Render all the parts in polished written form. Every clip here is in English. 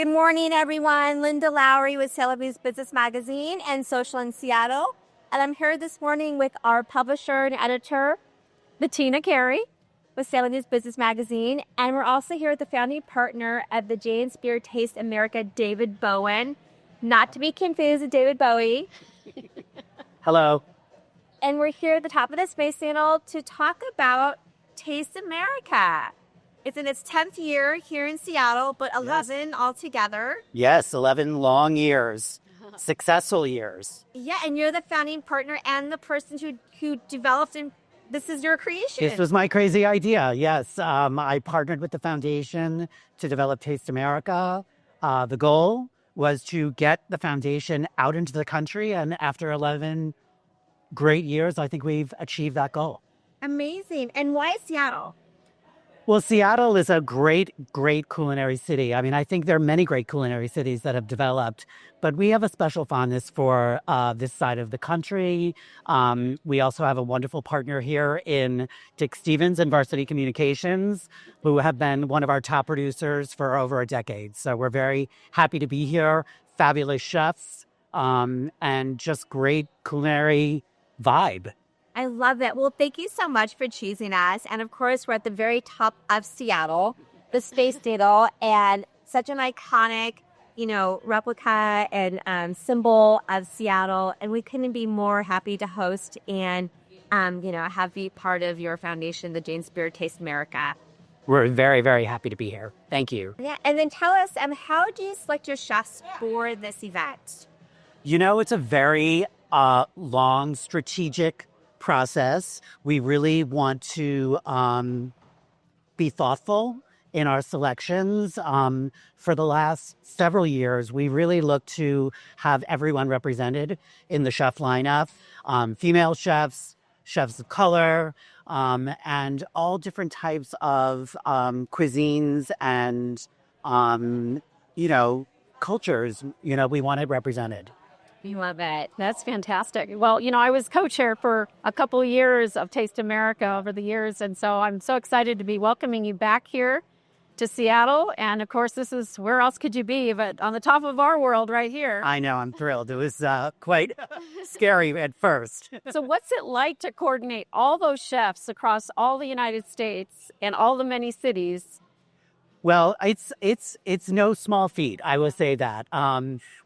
Good morning, everyone. Linda Lowry with Sailor Bees Business Magazine and Social in Seattle. And I'm here this morning with our publisher and editor, Bettina Carey, with Sailor Bees Business Magazine. And we're also here with the founding partner of the Jane Spear Taste America, David Bowen. Not to be confused with David Bowie. Hello. And we're here at the top of the Space Channel to talk about Taste America. It's in its 10th year here in Seattle, but 11 altogether. Yes, 11 long years, successful years. Yeah, and you're the founding partner and the person who developed, and this is your creation. This was my crazy idea, yes. I partnered with the foundation to develop Taste America. The goal was to get the foundation out into the country, and after 11 great years, I think we've achieved that goal. Amazing. And why Seattle? Well, Seattle is a great culinary city. I mean, I think there are many great culinary cities that have developed, but we have a special fondness for this side of the country. We also have a wonderful partner here in Dick Stevens and Varsity Communications, who have been one of our top producers for over a decade. So we're very happy to be here. Fabulous chefs and just great culinary vibe. I love it. Well, thank you so much for choosing us. And of course, we're at the very top of Seattle, the Space Needle, and such an iconic, replica and symbol of Seattle. And we couldn't be more happy to host and, have be part of your foundation, the Jane Spear Taste America. We're very, very happy to be here. Thank you. Yeah. And then tell us, how do you select your chefs for this event? It's a very long, strategic process. We really want to be thoughtful in our selections. For the last several years, we really look to have everyone represented in the chef lineup. Female chefs, chefs of color, and all different types of cuisines and, cultures, we want it represented. We love it. That's fantastic. Well, I was co-chair for a couple of years of Taste America over the years, and so I'm so excited to be welcoming you back here to Seattle. And of course, this is, where else could you be but on the top of our world right here? I know, I'm thrilled. It was quite scary at first. So what's it like to coordinate all those chefs across all the United States and all the many cities? Well, it's no small feat, I will say that.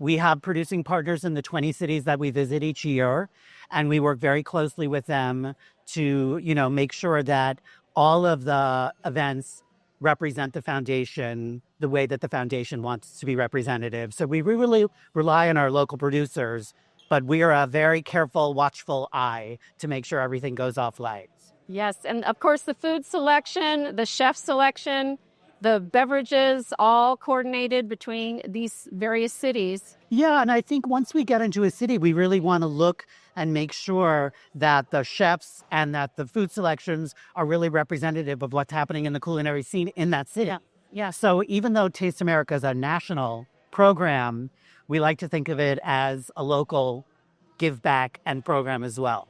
We have producing partners in the 20 cities that we visit each year, and we work very closely with them to, make sure that all of the events represent the foundation the way that the foundation wants to be representative. So we really rely on our local producers, but we are a very careful, watchful eye to make sure everything goes off lights. Yes, and of course the food selection, the chef selection, the beverages, all coordinated between these various cities. Yeah, and I think once we get into a city, we really want to look and make sure that the chefs and that the food selections are really representative of what's happening in the culinary scene in that city. Yeah. So even though Taste America is a national program, we like to think of it as a local give back and program as well.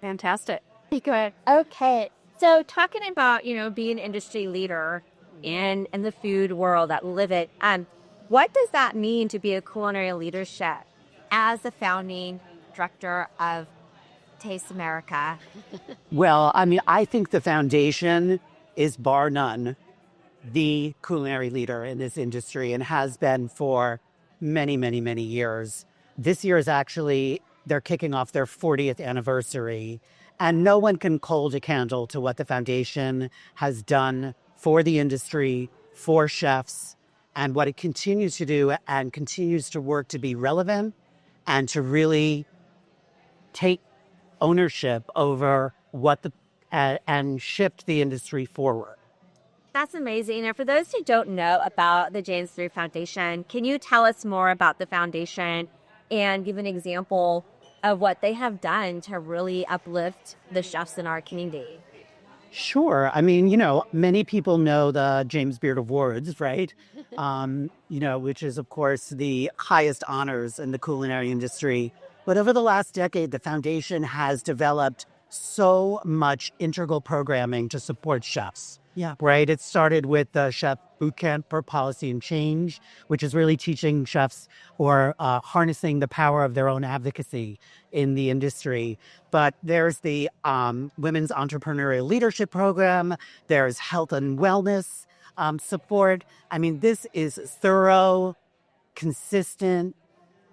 Fantastic. Go ahead. Okay. So talking about, being an industry leader in the food world that live it, what does that mean to be a culinary leadership as the founding director of Taste America? Well, I think the foundation is bar none the culinary leader in this industry and has been for many, many, many years. This year is actually, they're kicking off their 40th anniversary, and no one can hold a candle to what the foundation has done for the industry, for chefs, and what it continues to do and continues to work to be relevant and to really take ownership over what and shift the industry forward. That's amazing. And for those who don't know about the Jane Spear Foundation, can you tell us more about the foundation and give an example of what they have done to really uplift the chefs in our community? Sure. Many people know the James Beard Awards, right? Which is, of course, the highest honors in the culinary industry. But over the last decade, the foundation has developed so much integral programming to support chefs. Yeah. Right. It started with the Chef Bootcamp for Policy and Change, which is really teaching chefs or harnessing the power of their own advocacy in the industry. But there's the Women's Entrepreneurial Leadership Program. There's health and wellness support. I mean, this is thorough, consistent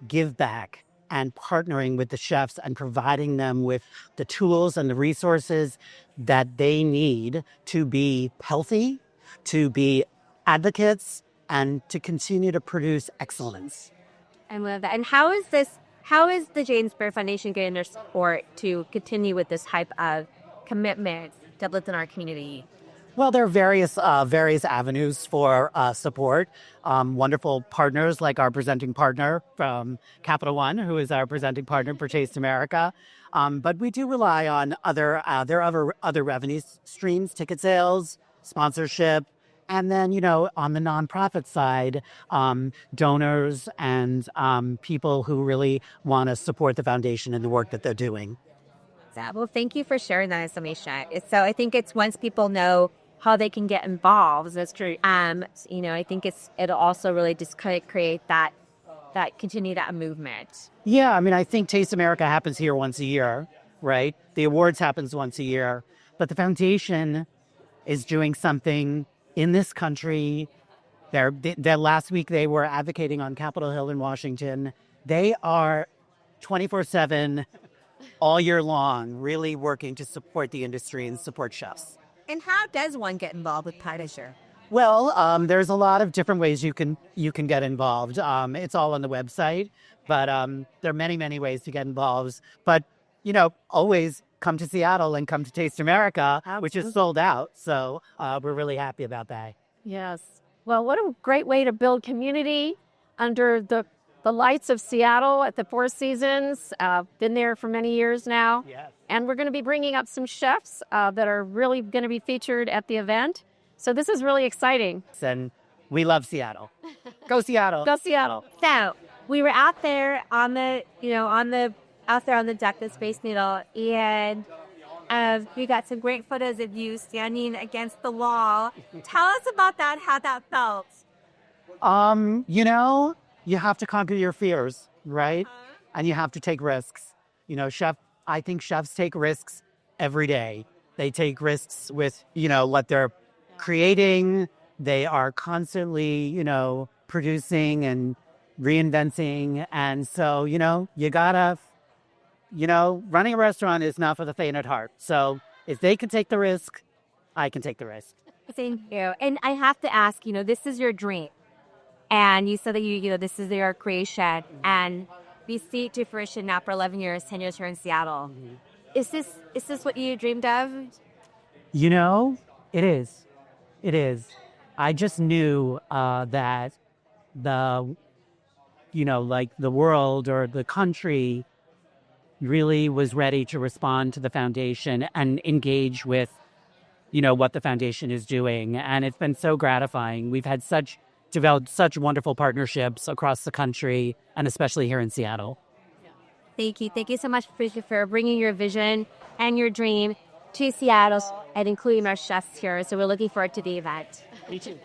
give back and partnering with the chefs and providing them with the tools and the resources that they need to be healthy, to be advocates, and to continue to produce excellence. I love that. And how is this? How is the Jane Sparrow Foundation getting their support to continue with this type of commitment to uplift in our community? Well, there are various avenues for support. Wonderful partners like our presenting partner from Capital One, who is our presenting partner for Taste America. But we do rely on other revenue streams, ticket sales, sponsorship, and then, on the nonprofit side, donors and people who really want to support the foundation and the work that they're doing. Well, thank you for sharing that information. So I think it's once people know how they can get involved. That's true. I think it'll also really just kind of create that continue that movement. Yeah, I mean, I think Taste America happens here once a year, right? The awards happens once a year, but the foundation is doing something in this country. Their last week they were advocating on Capitol Hill in Washington. They are 24/7, all year long, really working to support the industry and support chefs. And how does one get involved with Pie Disher? Well, there's a lot of different ways you can get involved. It's all on the website, but there are many ways to get involved. But always come to Seattle and come to Taste America, which is sold out. So we're really happy about that. Yes. Well, what a great way to build community under the lights of Seattle at the Four Seasons. Been there for many years now. Yes. And we're going to be bringing up some chefs that are really going to be featured at the event. So this is really exciting. And we love Seattle. Go Seattle. Go Seattle. So we were out there on the deck, the Space Needle, and we got some great photos of you standing against the wall. Tell us about that, how that felt. You have to conquer your fears, right? And you have to take risks. I think chefs take risks every day. They take risks with, what they're creating. They are constantly, producing and reinventing. And so, you gotta, running a restaurant is not for the faint at heart. So if they can take the risk, I can take the risk. Thank you. And I have to ask, this is your dream. And you said that this is your creation, and we see it to fruition now for 11 years, 10 years here in Seattle. Mm-hmm. Is this what you dreamed of? It is. It is. I just knew that the world or the country really was ready to respond to the foundation and engage with, what the foundation is doing. And it's been so gratifying. We've had developed such wonderful partnerships across the country and especially here in Seattle. Thank you. Thank you so much for bringing your vision and your dream to Seattle and including our chefs here. So we're looking forward to the event. Me too.